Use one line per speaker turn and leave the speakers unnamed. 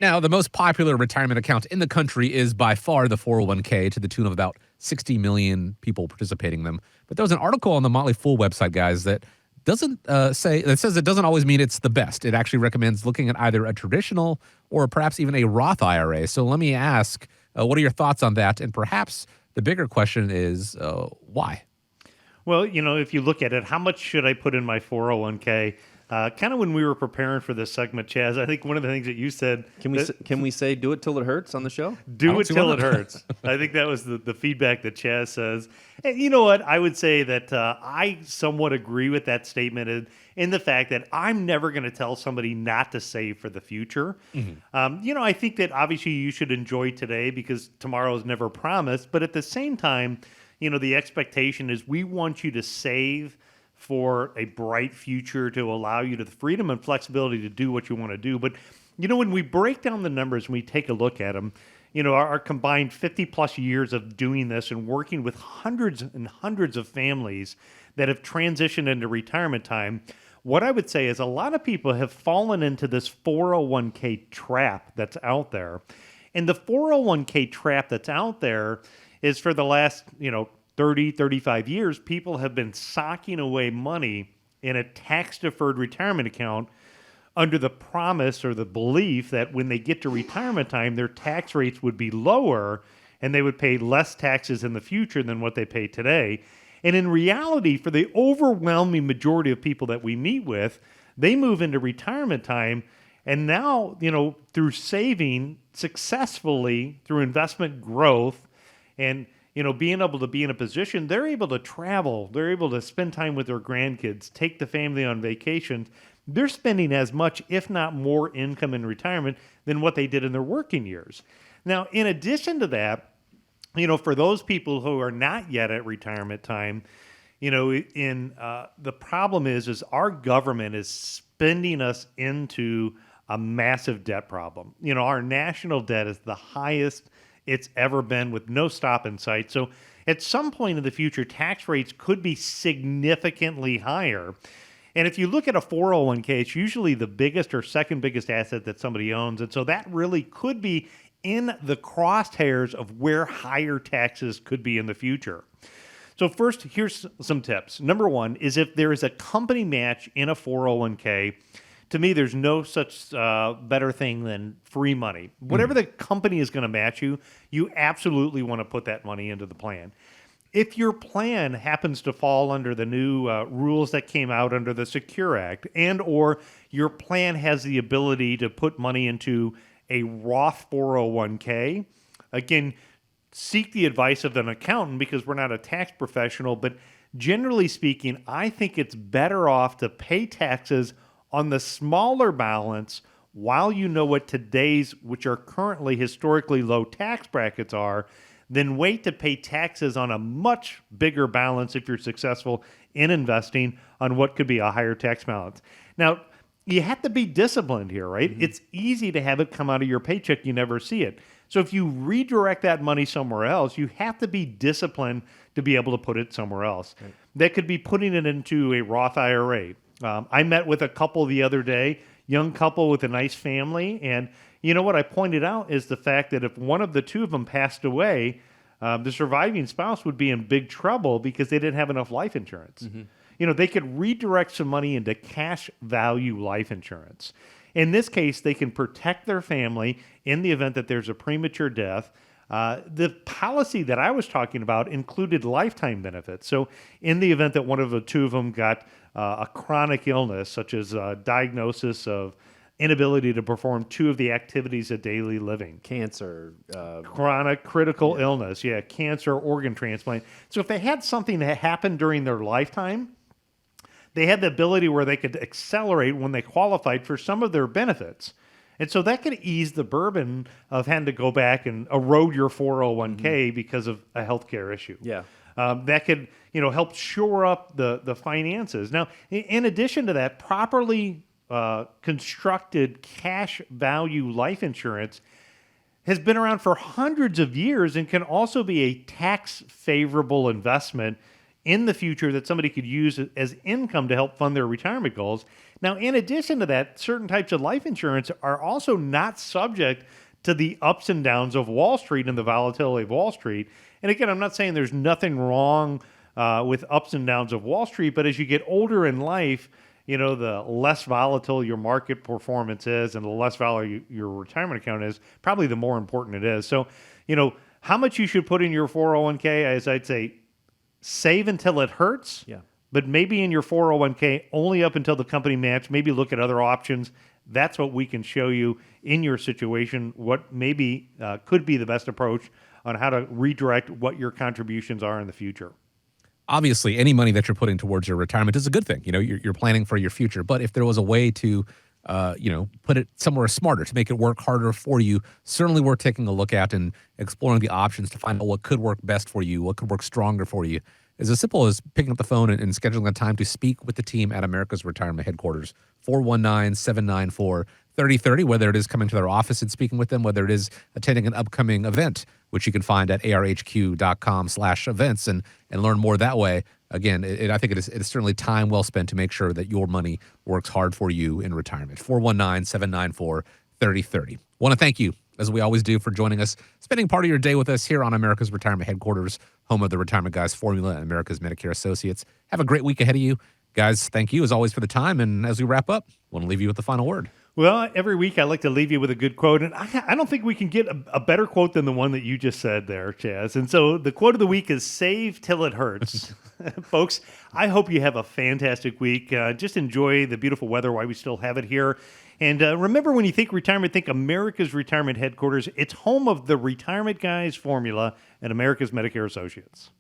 Now, the most popular retirement account in the country is by far the 401k to the tune of about 60 million people participating in them. But there was an article on the Motley Fool website, guys, that doesn't say that says it doesn't always mean it's the best. It actually recommends looking at either a traditional or perhaps even a Roth IRA. So let me ask, what are your thoughts on that? And perhaps the bigger question is why?
Well, if you look at it, how much should I put in my 401k? Kind of when we were preparing for this segment, Chaz, I think one of the things that you said.
Can we say do it till it hurts on the show?
Do it till it hurts. I think that was the feedback that Chaz says. And you know what? I would say that I somewhat agree with that statement in the fact that I'm never going to tell somebody not to save for the future. Mm-hmm. I think that obviously you should enjoy today because tomorrow is never promised. But at the same time, the expectation is we want you to save for a bright future to allow you the freedom and flexibility to do what you want to do. But, when we break down the numbers and we take a look at them, our combined 50 plus years of doing this and working with hundreds and hundreds of families that have transitioned into retirement time, what I would say is a lot of people have fallen into this 401k trap that's out there. And the 401k trap that's out there is for the last, 30, 35 years, people have been socking away money in a tax-deferred retirement account under the promise or the belief that when they get to retirement time, their tax rates would be lower and they would pay less taxes in the future than what they pay today. And in reality, for the overwhelming majority of people that we meet with, they move into retirement time and now, through saving successfully, through investment growth and being able to be in a position, they're able to travel, they're able to spend time with their grandkids, take the family on vacations. They're spending as much, if not more, income in retirement than what they did in their working years. Now, in addition to that, for those people who are not yet at retirement time, the problem is our government is spending us into a massive debt problem. Our national debt is the highest it's ever been with no stop in sight. So at some point in the future, tax rates could be significantly higher. And if you look at a 401k, it's usually the biggest or second biggest asset that somebody owns. And so that really could be in the crosshairs of where higher taxes could be in the future. So first, here's some tips. Number one is if there is a company match in a 401k, to me, there's no such better thing than free money. Whatever the company is going to match you, you absolutely want to put that money into the plan. If your plan happens to fall under the new rules that came out under the Secure Act, and or your plan has the ability to put money into a Roth 401k, again, seek the advice of an accountant because we're not a tax professional, but generally speaking, I think it's better off to pay taxes on the smaller balance while you know what today's, which are currently historically low tax brackets are, then wait to pay taxes on a much bigger balance if you're successful in investing on what could be a higher tax balance. Now, you have to be disciplined here, right? Mm-hmm. It's easy to have it come out of your paycheck. You never see it. So if you redirect that money somewhere else, you have to be disciplined to be able to put it somewhere else. Right. That could be putting it into a Roth IRA. I met with a couple the other day, young couple with a nice family, and what I pointed out is the fact that if one of the two of them passed away, the surviving spouse would be in big trouble because they didn't have enough life insurance. Mm-hmm. They could redirect some money into cash value life insurance. In this case, they can protect their family in the event that there's a premature death. The policy that I was talking about included lifetime benefits. So in the event that one of the two of them got a chronic illness, such as a diagnosis of inability to perform two of the activities of daily living.
Cancer.
Chronic critical illness. Yeah, cancer, organ transplant. So if they had something that happened during their lifetime, they had the ability where they could accelerate when they qualified for some of their benefits. And so that could ease the burden of having to go back and erode your 401k because of a healthcare issue.
Yeah.
That could, help shore up the finances. Now, in addition to that, properly constructed cash value life insurance has been around for hundreds of years and can also be a tax favorable investment in the future that somebody could use as income to help fund their retirement goals. Now, in addition to that, certain types of life insurance are also not subject to the ups and downs of Wall Street and the volatility of Wall Street. And again, I'm not saying there's nothing wrong with ups and downs of Wall Street, but as you get older in life, the less volatile your market performance is and the less volatile your retirement account is, probably the more important it is. So, how much you should put in your 401k, as I'd say, save until it hurts.
Yeah.
But maybe in your 401k, only up until the company match, maybe look at other options. That's what we can show you in your situation, what maybe could be the best approach on how to redirect what your contributions are in the future.
Obviously, any money that you're putting towards your retirement is a good thing. You're planning for your future. But if there was a way to, put it somewhere smarter to make it work harder for you, certainly worth taking a look at and exploring the options to find out what could work best for you, what could work stronger for you. It's as simple as picking up the phone and scheduling a time to speak with the team at America's Retirement Headquarters, 419-794-3030, whether it is coming to their office and speaking with them, whether it is attending an upcoming event, which you can find at arhq.com/events and learn more that way. Again, I think it's certainly time well spent to make sure that your money works hard for you in retirement. 419-794-3030. Want to thank you, as we always do, for joining us, spending part of your day with us here on America's Retirement Headquarters, home of the Retirement Guys formula and America's Medicare Associates. Have a great week ahead of you. Guys, thank you as always for the time. And as we wrap up, I want to leave you with the final word.
Well, every week I like to leave you with a good quote, and I don't think we can get a better quote than the one that you just said there, Chaz. And so the quote of the week is "Save till it hurts." Folks, I hope you have a fantastic week. Just enjoy the beautiful weather while we still have it here. And remember, when you think retirement, think America's Retirement Headquarters. It's home of the Retirement Guys formula and America's Medicare Associates.